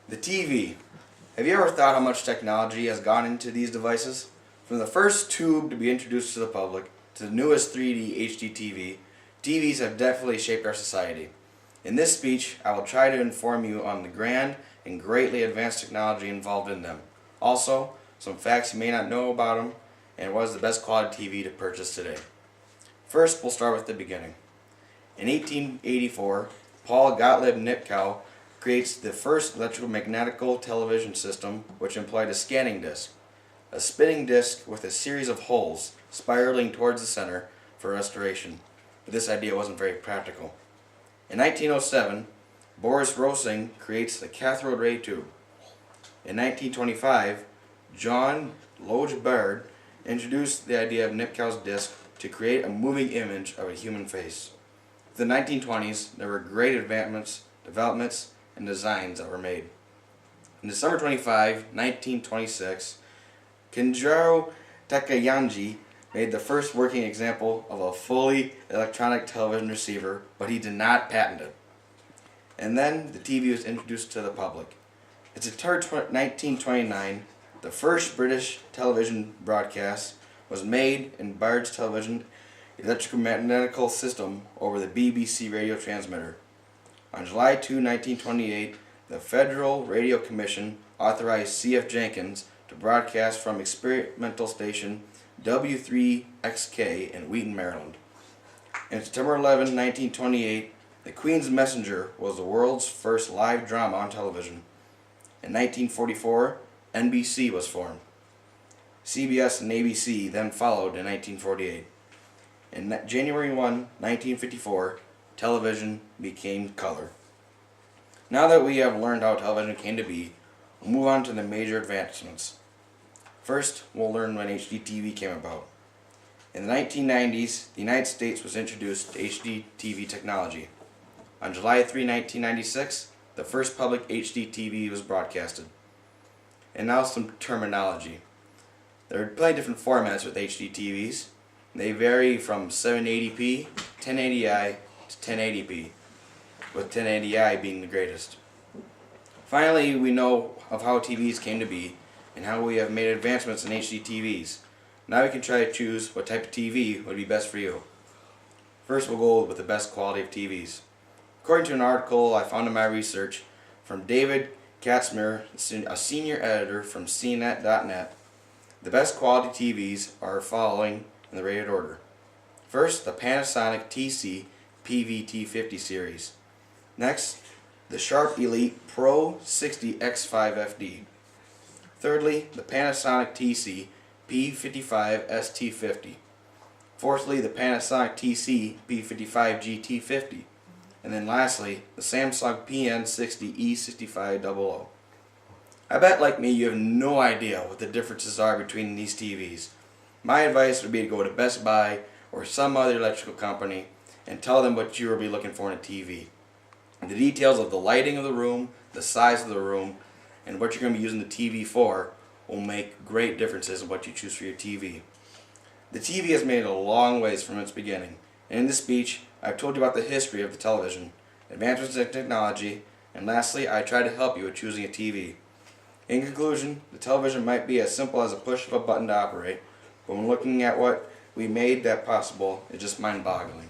The TV. Have you ever thought how much technology has gone into these devices? From the first tube to be introduced to the public to the newest 3D HD TV, TVs have definitely shaped our society. In this speech, I will try to inform you on the grand and greatly advanced technology involved in them. Also, some facts you may not know about them and what is the best quality TV to purchase today. First, we'll start with the beginning. In 1884, Paul Gottlieb Nipkow creates the first electromagnetical television system, which employed a scanning disc, a spinning disc with a series of holes spiraling towards the center for restoration. But this idea wasn't very practical. In 1907, Boris Rosing creates the cathode ray tube. In 1925, John Loge Baird introduced the idea of Nipkow's disc to create a moving image of a human face. In the 1920s, there were great developments, and designs that were made. On December 25, 1926, Kenjiro Takayanji made the first working example of a fully electronic television receiver, but he did not patent it. And then the TV was introduced to the public. In September 1929, the first British television broadcast was made in Baird's television electromagnetical system over the BBC radio transmitter. On July 2, 1928, the Federal Radio Commission authorized C.F. Jenkins to broadcast from experimental station W3XK in Wheaton, Maryland. On September 11, 1928, The Queen's Messenger was the world's first live drama on television. In 1944, NBC was formed. CBS and ABC then followed in 1948. In January 1, 1954, television became color. Now that we have learned how television came to be, we'll move on to the major advancements. First, we'll learn when HDTV came about. In the 1990s, the United States was introduced to HDTV technology. On July 3, 1996, the first public HDTV was broadcasted. And now some terminology. There are plenty of different formats with HDTVs. They vary from 780p, 1080i, to 1080p, with 1080i being the greatest. Finally, we know of how TVs came to be and how we have made advancements in HD TVs. Now we can try to choose what type of TV would be best for you. First, we'll go with the best quality of TVs. According to an article I found in my research from David Katzmer, a senior editor from CNET.net, the best quality TVs are following in the rated order. First, the Panasonic TC PVT50 series. Next, the Sharp Elite Pro 60 X5 FD. Thirdly, the Panasonic TC P55 ST50. Fourthly, the Panasonic TC P55 GT50. And then lastly, the Samsung PN60 E6500. I bet, like me, you have no idea what the differences are between these TVs. My advice would be to go to Best Buy or some other electrical company and tell them what you will be looking for in a TV. The details of the lighting of the room, the size of the room, and what you're going to be using the TV for will make great differences in what you choose for your TV. The TV has made it a long ways from its beginning, and in this speech I've told you about the history of the television, advancements in technology, and lastly I try to help you with choosing a TV. In conclusion, the television might be as simple as a push of a button to operate, but when looking at what we made that possible, it's just mind-boggling.